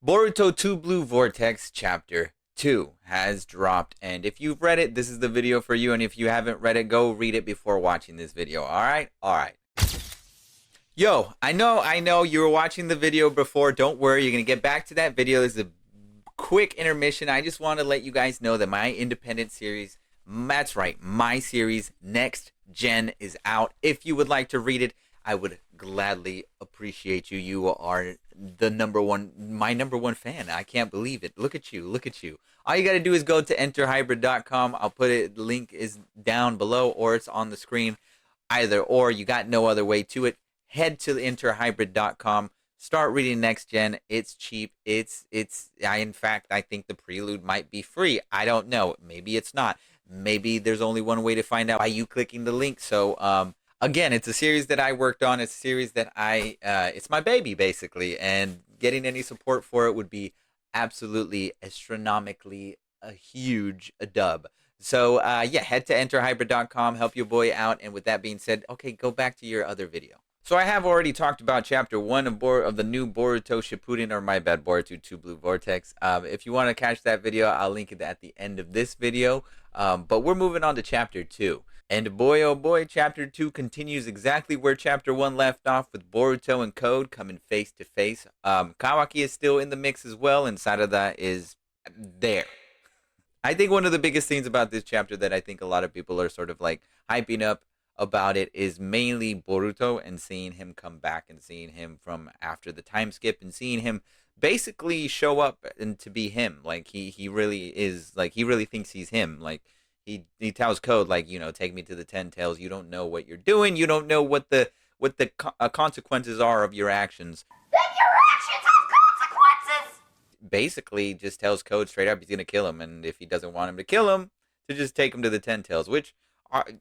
Boruto 2 Blue Vortex Chapter 2 has dropped, and if you've read it, this is the video for you, and if you haven't read it, go read it before watching this video, alright? Alright. Yo, I know, you were watching the video before, don't worry, you're gonna get back to that video. This is a quick intermission. I just want to let you guys know that my independent series, that's right, my series, Next Gen, is out. If you would like to read it, I would gladly appreciate you. You are the my number one fan. I can't believe it. Look at you. Look at you. All you got to do is go to enterhybrid.com. I'll put it, the link is down below or it's on the screen. Either or, you got no other way to it. Head to enterhybrid.com. Start reading Next Gen. It's cheap. In fact, I think the prelude might be free. I don't know. Maybe it's not. Maybe there's only one way to find out by you clicking the link. So, again, it's a series that I worked on. It's a series that it's my baby, basically. And getting any support for it would be absolutely astronomically a huge dub. So, yeah, head to enterhybrid.com, help your boy out. And with that being said, okay, go back to your other video. So I have already talked about Chapter 1 of the new Boruto Shippuden, or my bad, Boruto 2 Blue Vortex. If you want to catch that video, I'll link it at the end of this video. But we're moving on to Chapter 2. And boy, oh boy, Chapter 2 continues exactly where Chapter 1 left off, with Boruto and Code coming face to face. Kawaki is still in the mix as well, and Sarada is there. I think one of the biggest things about this chapter that I think a lot of people are sort of like hyping up about it is mainly Boruto, and seeing him come back and seeing him from after the time skip and seeing him basically show up and to be him. Like he really is, like he really thinks he's him. Like he tells Code, like, you know, take me to the 10 tails. You don't know what you're doing. You don't know what the consequences are of your actions. Then your actions have consequences! Basically just tells Code straight up he's gonna kill him, and if he doesn't want him to kill him, to just take him to the 10 tails, which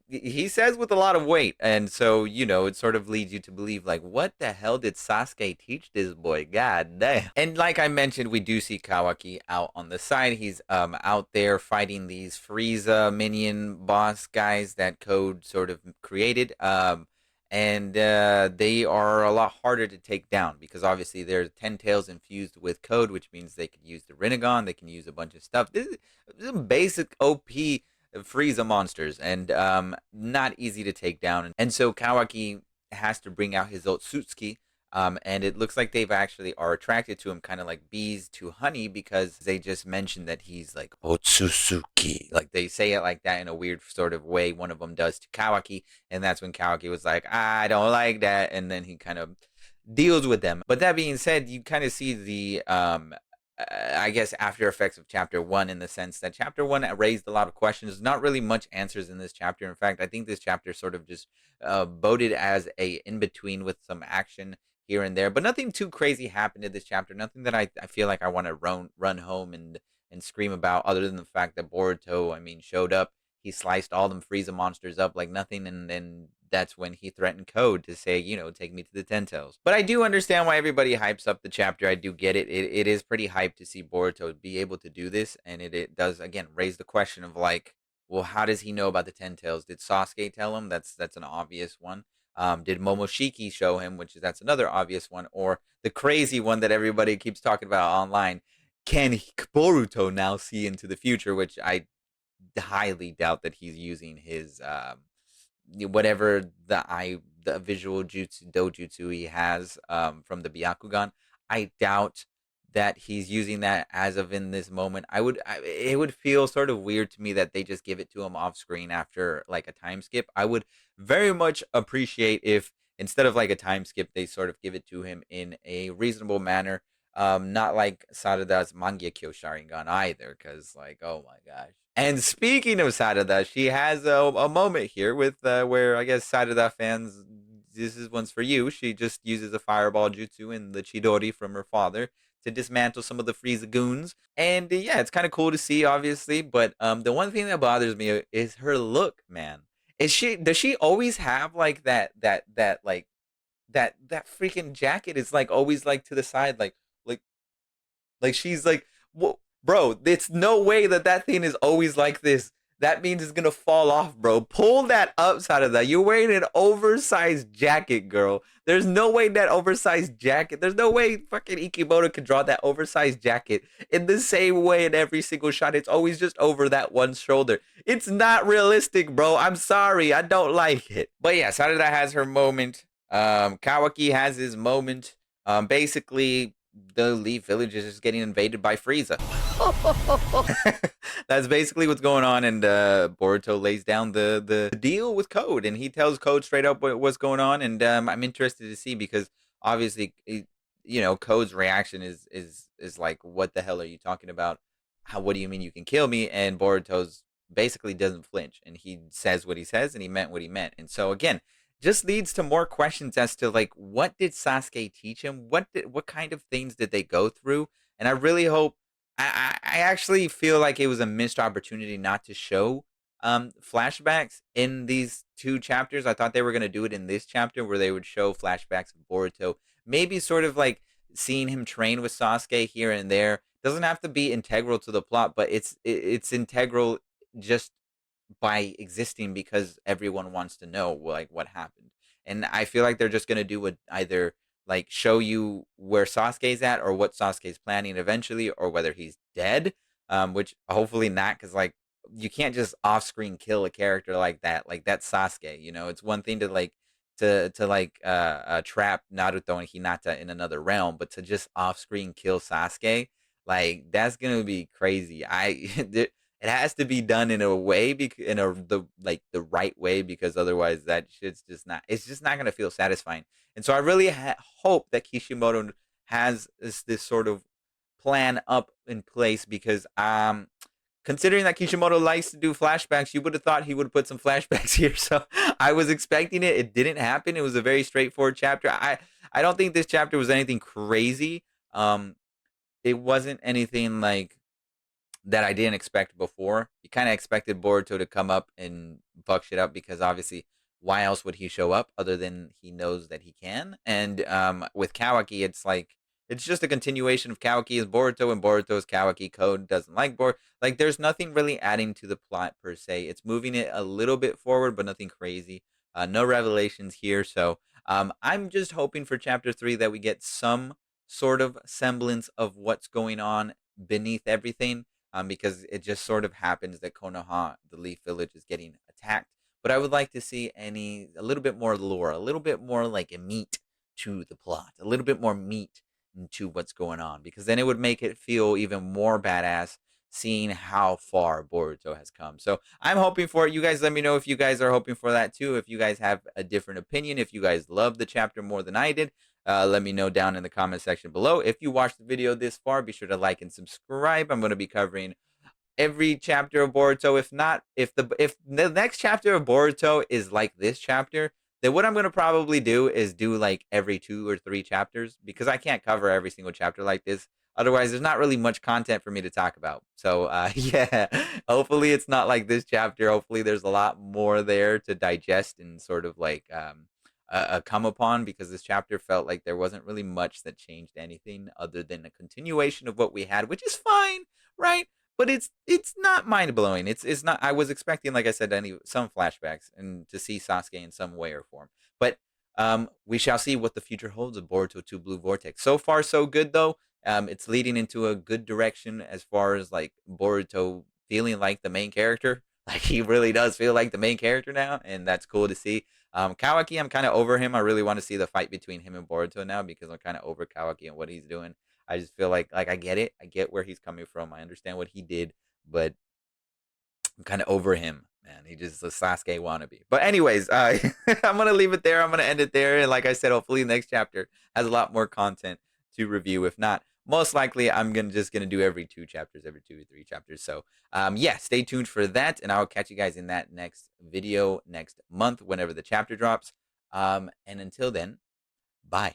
he says with a lot of weight. And so, you know, it sort of leads you to believe, like, what the hell did Sasuke teach this boy? God damn. And like I mentioned, we do see Kawaki out on the side. He's out there fighting these Frieza minion boss guys that Code sort of created. And they are a lot harder to take down because obviously they're 10 tails infused with Code, which means they could use the Rinnegan, they can use a bunch of stuff. This is basic OP Frieza monsters, and not easy to take down. And so Kawaki has to bring out his Otsutsuki, and it looks like they've actually are attracted to him, kind of like bees to honey, because they just mentioned that he's like Otsutsuki. Like they say it like that in a weird sort of way. One of them does to Kawaki, and that's when Kawaki was like, I don't like that, and then he kind of deals with them. But that being said, you kind of see the I guess after effects of Chapter 1, in the sense that Chapter 1 raised a lot of questions. Not really much answers in this chapter. In fact, I think this chapter sort of just voted as a in-between with some action here and there. But nothing too crazy happened in this chapter. Nothing that I feel like I want to run home and scream about, other than the fact that Boruto, I mean, showed up. He sliced all them Frieza monsters up like nothing, and then that's when he threatened Code to say, you know, take me to the 10 tails. But I do understand why everybody hypes up the chapter. I do get it. It is pretty hyped to see Boruto be able to do this, and it does, again, raise the question of, like, well, how does he know about the 10 tails? Did Sasuke tell him? That's an obvious one. Did Momoshiki show him? That's another obvious one. Or the crazy one that everybody keeps talking about online. Can Boruto now see into the future? Which I highly doubt that he's using his whatever the visual jutsu dojutsu he has from the Byakugan. I doubt that he's using that as of in this moment. It would feel sort of weird to me that they just give it to him off screen after like a time skip. I would very much appreciate if, instead of like a time skip, they sort of give it to him in a reasonable manner. Not like Sarada's Mangekyo Sharingan either, because, like, oh my gosh. And speaking of Sarada, she has a moment here with where, I guess, Sarada fans, this is one's for you. She just uses a fireball jutsu and the Chidori from her father to dismantle some of the Frieza goons. And yeah, it's kind of cool to see, obviously. But the one thing that bothers me is her look, man. Does she always have like that freaking jacket is like always like to the side, like she's like, whoa, bro, it's no way that thing is always like this. that means it's gonna fall off, bro. Pull that upside of that. You're wearing an oversized jacket, girl. There's no way that oversized jacket. There's no way fucking Ikimoto could draw that oversized jacket in the same way in every single shot. It's always just over that one shoulder. It's not realistic, bro. I'm sorry. I don't like it. But yeah, Sarada has her moment. Kawaki has his moment. Basically, the Leaf Village is just getting invaded by Frieza. That's basically what's going on, and Boruto lays down the deal with Code, and he tells Code straight up what's going on, and I'm interested to see because obviously, Code's reaction is like, "What the hell are you talking about? How? What do you mean you can kill me?" And Boruto's basically doesn't flinch, and he says what he says, and he meant what he meant, and so again, just leads to more questions as to like what did Sasuke teach him? What kind of things did they go through? And I really hope I actually feel like it was a missed opportunity not to show flashbacks in these two chapters. I thought they were gonna do it in this chapter where they would show flashbacks of Boruto, maybe sort of like seeing him train with Sasuke here and there. Doesn't have to be integral to the plot, but it's integral just by existing because everyone wants to know like what happened. And I feel like they're just gonna do it either like show you where Sasuke's at or what Sasuke's planning eventually or whether he's dead. Which hopefully not, because like you can't just off screen kill a character like that. Like that's Sasuke. It's one thing to like trap Naruto and Hinata in another realm, but to just off screen kill Sasuke, like that's gonna be crazy. It has to be done in a way in the right way, because otherwise that shit's just not, it's just not going to feel satisfying. And so I really hope that Kishimoto has this sort of plan up in place, because considering that Kishimoto likes to do flashbacks, you would have thought he would have put some flashbacks here. So I was expecting it. It didn't happen. It was a very straightforward chapter. I don't think this chapter was anything crazy. It wasn't anything like that I didn't expect before. You kind of expected Boruto to come up and fuck shit up, because obviously, why else would he show up other than he knows that he can? And with Kawaki, it's like it's just a continuation of Kawaki is Boruto and Boruto is Kawaki. Code doesn't like Boruto. Like there's nothing really adding to the plot per se. It's moving it a little bit forward, but nothing crazy. No revelations here. So I'm just hoping for chapter 3 that we get some sort of semblance of what's going on beneath everything, because it just sort of happens that Konoha, the Leaf Village, is getting attacked. But I would like to see a little bit more lore, a little bit more like a meat to the plot, a little bit more meat into what's going on, because then it would make it feel even more badass seeing how far Boruto has come. So I'm hoping for it. You guys let me know if you guys are hoping for that too. If you guys have a different opinion, if you guys love the chapter more than I did, let me know down in the comment section below. If you watched the video this far, be sure to like and subscribe. I'm going to be covering every chapter of Boruto. If the next chapter of Boruto is like this chapter, then what I'm going to probably do is do like every 2 or 3 chapters, because I can't cover every single chapter like this. Otherwise, there's not really much content for me to talk about. So, yeah, hopefully it's not like this chapter. Hopefully there's a lot more there to digest and sort of like come upon, because this chapter felt like there wasn't really much that changed anything other than a continuation of what we had, which is fine, right? But it's not mind blowing. It's not. I was expecting, like I said, some flashbacks and to see Sasuke in some way or form. But we shall see what the future holds of Boruto 2 Blue Vortex. So far, so good though. It's leading into a good direction as far as like Boruto feeling like the main character. Like he really does feel like the main character now, and that's cool to see. Kawaki, I'm kind of over him. I really want to see the fight between him and Boruto now, because I'm kind of over Kawaki and what he's doing. I just feel like I get it. I get where he's coming from. I understand what he did, but I'm kind of over him, man. He just a Sasuke wannabe. But anyways, I'm gonna leave it there. I'm gonna end it there. And like I said, hopefully the next chapter has a lot more content to review. If not, most likely I'm just gonna do every 2 chapters, every 2 or 3 chapters. So yeah, stay tuned for that, and I'll catch you guys in that next video next month, whenever the chapter drops. And until then, bye.